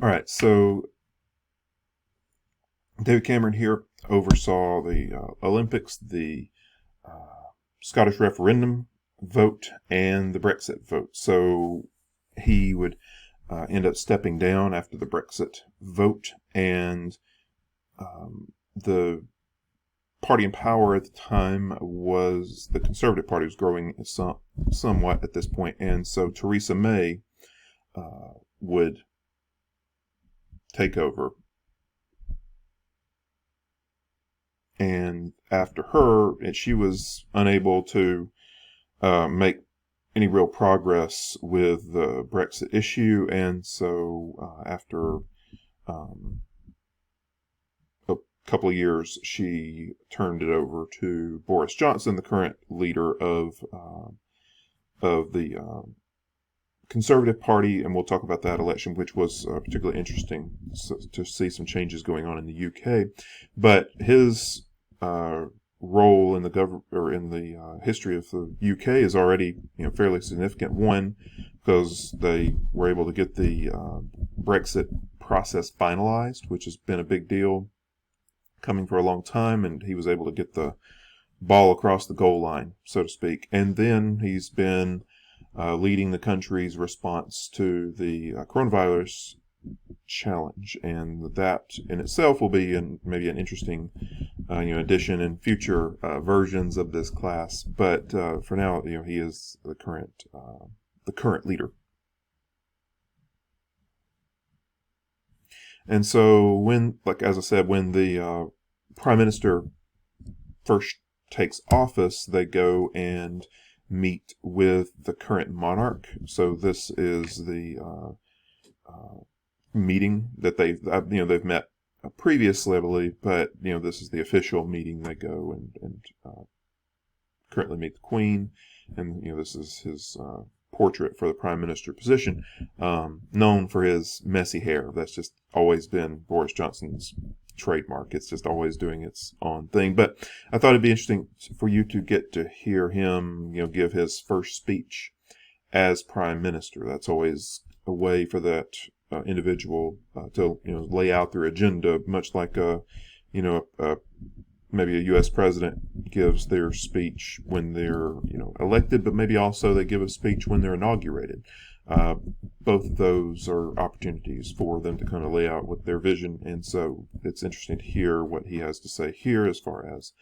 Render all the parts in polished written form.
All right, so David Cameron here oversaw the Olympics, the Scottish referendum vote, and the Brexit vote. So he would end up stepping down after the Brexit vote, and the party in power at the time was the Conservative Party was growing somewhat at this point, and so Theresa May would take over. And after her, she was unable to make any real progress with the Brexit issue, and so after um, a couple of years, she turned it over to Boris Johnson, the current leader of the Conservative Party, and we'll talk about that election, which was particularly interesting to see some changes going on in the UK. But his role in the history of the UK is already fairly significant. One, because they were able to get the Brexit process finalized, which has been a big deal coming for a long time, and he was able to get the ball across the goal line, so to speak. And then he's been leading the country's response to the coronavirus challenge, and that in itself will be maybe an interesting addition in future versions of this class. But for now, he is the current leader. And so when, like as I said, when the prime minister first takes office, they go and meet with the current monarch. So this is the meeting that they've met previously, I believe, but this is the official meeting. They go and currently meet the Queen, and this is his portrait for the prime minister position, known for his messy hair. That's just always been Boris Johnson's trademark. It's just always doing its own thing. But I thought it'd be interesting for you to get to hear him, give his first speech as prime minister. That's always a way for that individual to lay out their agenda, much like maybe a U.S. president gives their speech when they're elected, but maybe also they give a speech when they're inaugurated. Both of those are opportunities for them to kind of lay out what their vision, and so it's interesting to hear what he has to say here as far as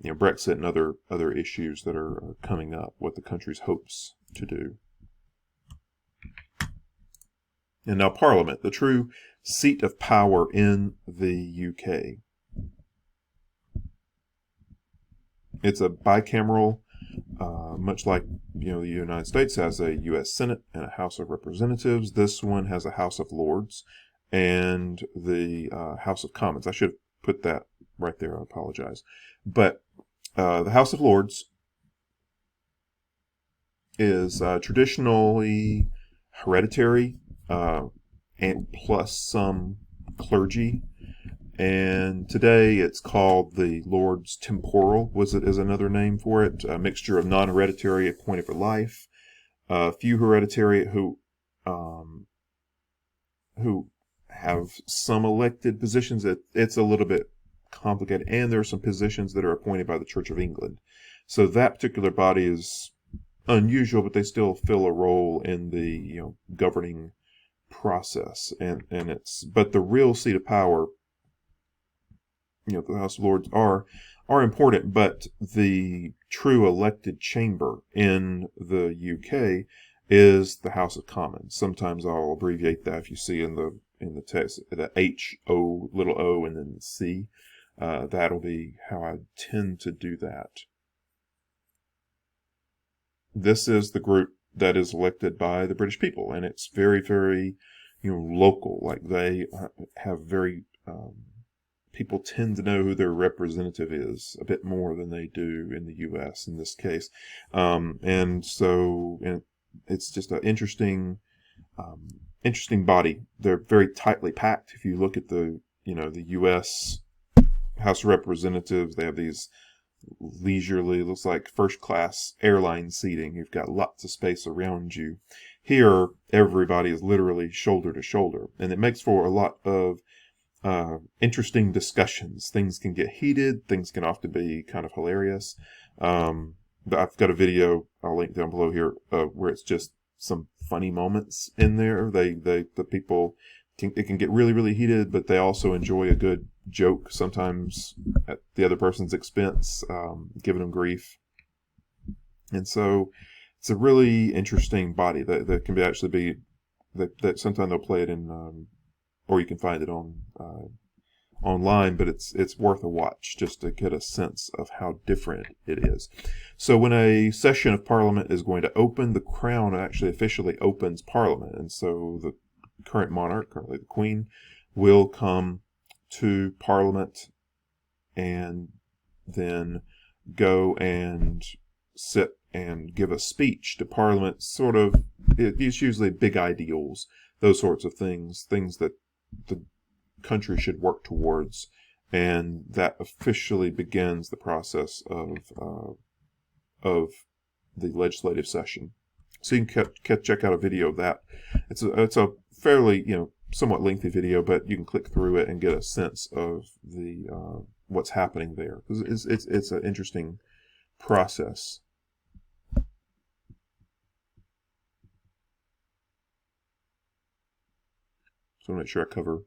Brexit and other issues that are coming up, what the country's hopes to do. And now Parliament, the true seat of power in the UK. It's a bicameral, much like the United States has a U.S. Senate and a House of Representatives. This one has a House of Lords and the House of Commons. I should have put that right there. I apologize. But the House of Lords is traditionally hereditary, and plus some clergy. And today it's called the Lords Temporal, is another name for it. A mixture of non-hereditary appointed for life, few hereditary who have some elected positions. It's a little bit complicated, and there are some positions that are appointed by the Church of England. So that particular body is unusual, but they still fill a role in the governing process, and but the real seat of power, the House of Lords are important, but the true elected chamber in the UK is the House of Commons. Sometimes I'll abbreviate that if you see in the text the HO, little o, and then the C. That'll be how I tend to do that. This is the group that is elected by the British people, and it's very, very, local. Like they have very, people tend to know who their representative is a bit more than they do in the U.S. in this case, and it's just an interesting body. They're very tightly packed. If you look at the U.S. House of Representatives, they have these leisurely, looks like first class airline seating. You've got lots of space around you. Here, everybody is literally shoulder to shoulder, and it makes for a lot of interesting discussions. Things can get heated. Things can often be kind of hilarious. I've got a video I'll link down below here where it's just some funny moments in there. The people it can get really, really heated, but they also enjoy a good joke, sometimes at the other person's expense, giving them grief. And so it's a really interesting body that can actually be that sometimes they'll play it in, or you can find it on online, but it's worth a watch just to get a sense of how different it is. So when a session of Parliament is going to open, the Crown actually officially opens Parliament, and so the current monarch, currently the Queen, will come to Parliament and then go and sit and give a speech to Parliament. Sort of, it's usually big ideals, those sorts of things that the country should work towards, and that officially begins the process of the legislative session. So you can check out a video of that. It's a fairly somewhat lengthy video, but you can click through it and get a sense of the what's happening there, because it's an interesting process. So I'll make sure I cover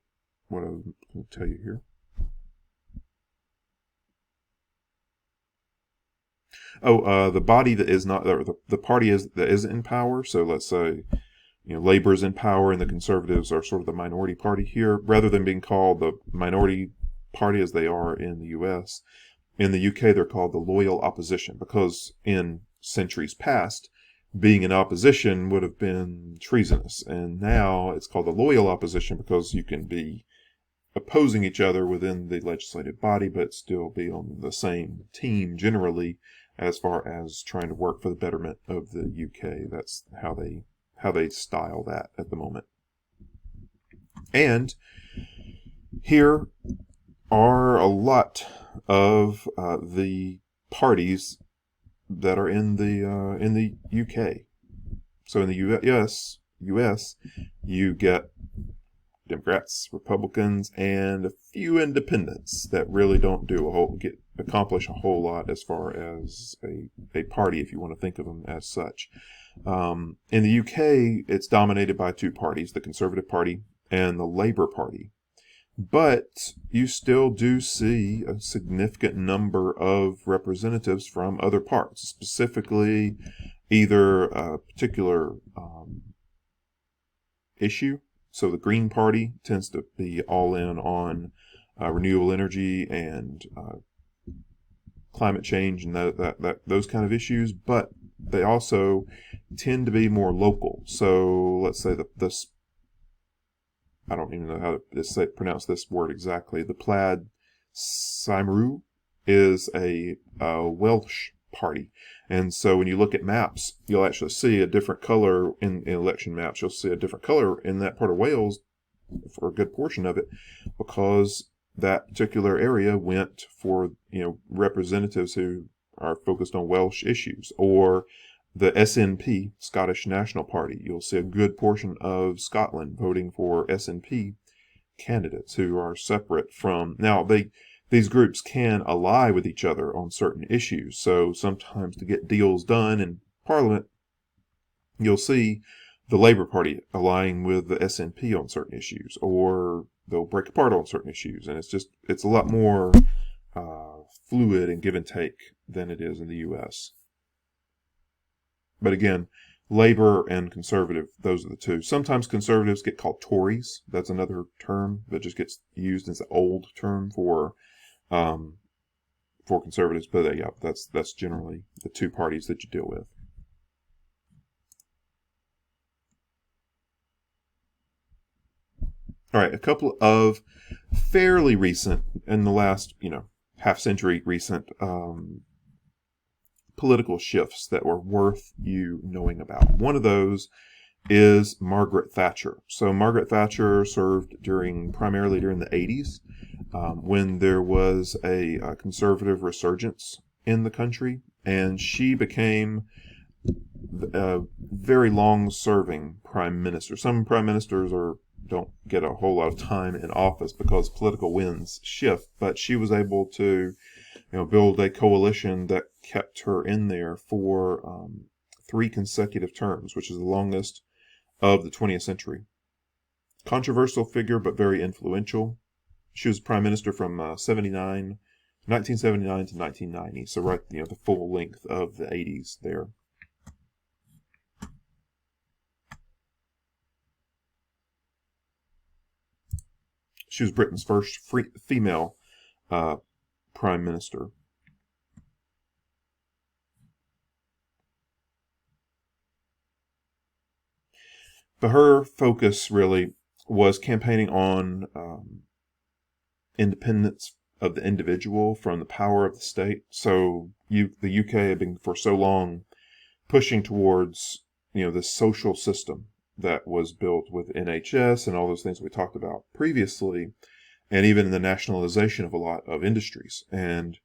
what I'm going to tell you here. The body that is not, or the party that isn't in power. So let's say, Labor is in power and the Conservatives are sort of the minority party here, rather than being called the minority party as they are in the U.S. In the UK, they're called the loyal opposition, because in centuries past, being in opposition would have been treasonous, and now it's called the loyal opposition because you can be opposing each other within the legislative body, but still be on the same team generally, as far as trying to work for the betterment of the UK. That's how they style that at the moment. And here are a lot of the parties that are in the UK. So in the US, you get Democrats, Republicans, and a few independents that really don't accomplish a whole lot as far as a party, if you want to think of them as such. In the UK, it's dominated by two parties, the Conservative Party and the Labour Party. But you still do see a significant number of representatives from other parts, specifically either a particular issue. So the Green Party tends to be all in on renewable energy and climate change and those kind of issues, but they also tend to be more local. So let's say this, I don't even know how to pronounce this word exactly. The Plaid Cymru is a Welsh party. And so when you look at maps, you'll actually see a different color in election maps. You'll see a different color in that part of Wales for a good portion of it, because that particular area went for, representatives who are focused on Welsh issues. Or the SNP, Scottish National Party, you'll see a good portion of Scotland voting for SNP candidates who are separate from... Now, these groups can ally with each other on certain issues. So sometimes to get deals done in Parliament, you'll see the Labour Party allying with the SNP on certain issues, or they'll break apart on certain issues. And it's a lot more fluid and give and take than it is in the U.S. But again, Labour and Conservative, those are the two. Sometimes Conservatives get called Tories. That's another term that just gets used as an old term for Conservatives. But yeah, that's generally the two parties that you deal with. All right, a couple of fairly recent, in the last half century recent political shifts that were worth you knowing about. One of those is Margaret Thatcher. So Margaret Thatcher served primarily during the 80s, when there was a conservative resurgence in the country, and she became a very long-serving prime minister. Some prime ministers don't get a whole lot of time in office because political winds shift, but she was able to, build a coalition that kept her in there for 3 consecutive terms, which is the longest of the 20th century. Controversial figure, but very influential. She was prime minister from 1979 to 1990, so right, the full length of the 80s there. She was Britain's first female prime minister. But her focus really was campaigning on independence of the individual from the power of the state. So the UK had been for so long pushing towards this social system that was built with NHS and all those things we talked about previously, and even the nationalization of a lot of industries. And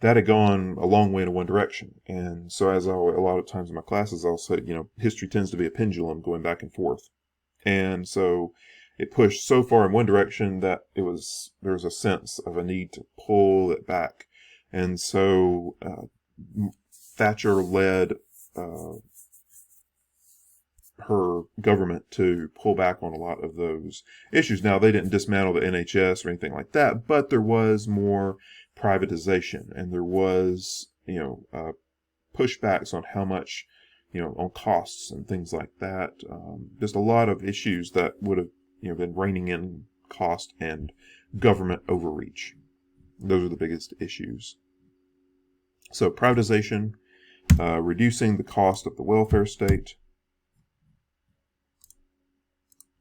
that had gone a long way in one direction. And so a lot of times in my classes, I'll say, history tends to be a pendulum going back and forth. And so it pushed so far in one direction that there was a sense of a need to pull it back. And so Thatcher led her government to pull back on a lot of those issues. Now, they didn't dismantle the NHS or anything like that, but there was more privatization, and there was, pushbacks on how much, on costs and things like that. Just a lot of issues that would have, been reining in cost and government overreach. Those are the biggest issues. So privatization, reducing the cost of the welfare state,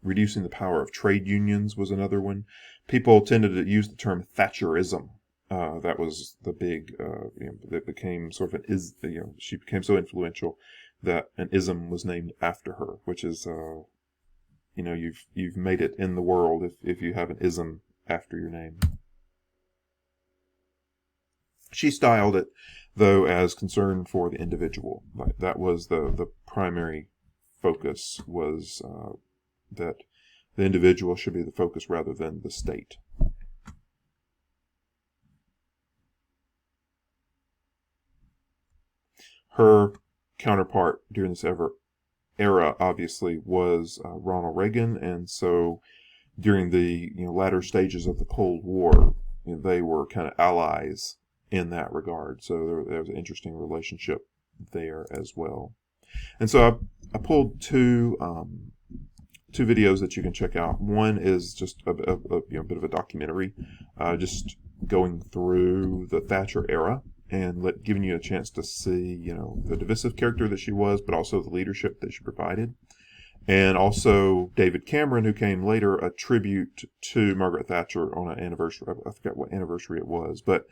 reducing the power of trade unions was another one. People tended to use the term Thatcherism. That was the big, that became sort of she became so influential that an ism was named after her, which is, you've made it in the world if you have an ism after your name. She styled it, though, as concern for the individual. Like, that was the primary focus, was that the individual should be the focus rather than the state. Her counterpart during this era, obviously, was Ronald Reagan, and so during the latter stages of the Cold War, they were kind of allies in that regard. So there was an interesting relationship there as well. And so I pulled two videos that you can check out. One is just a bit of a documentary, just going through the Thatcher era and giving you a chance to see, the divisive character that she was, but also the leadership that she provided. And also David Cameron, who came later, a tribute to Margaret Thatcher on an anniversary. I forgot what anniversary it was, but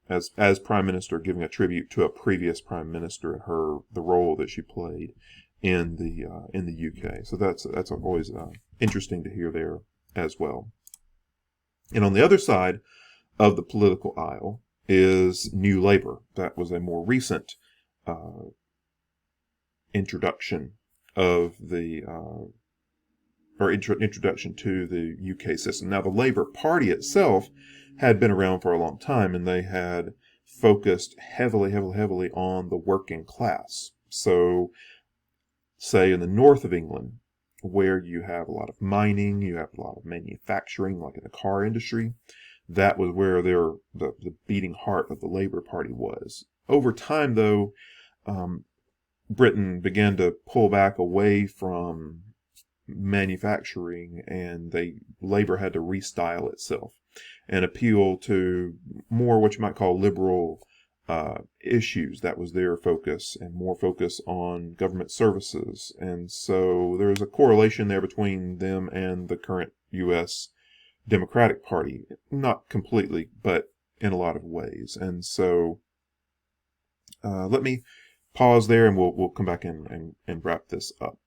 as Prime Minister, giving a tribute to a previous Prime Minister and the role that she played in the UK. So that's always interesting to hear there as well. And on the other side of the political aisle is New Labour. That was a more recent introduction of the introduction to the UK system. Now, the Labour Party itself had been around for a long time, and they had focused heavily on the working class. So, say in the north of England, where you have a lot of mining, you have a lot of manufacturing, like in the car industry, that was where the beating heart of the Labour Party was. Over time, though, Britain began to pull back away from manufacturing, and Labour had to restyle itself and appeal to more what you might call liberal issues. That was their focus, and more focus on government services. And so there's a correlation there between them and the current U.S. Democratic Party. Not completely, but in a lot of ways. And so let me pause there, and we'll come back and wrap this up.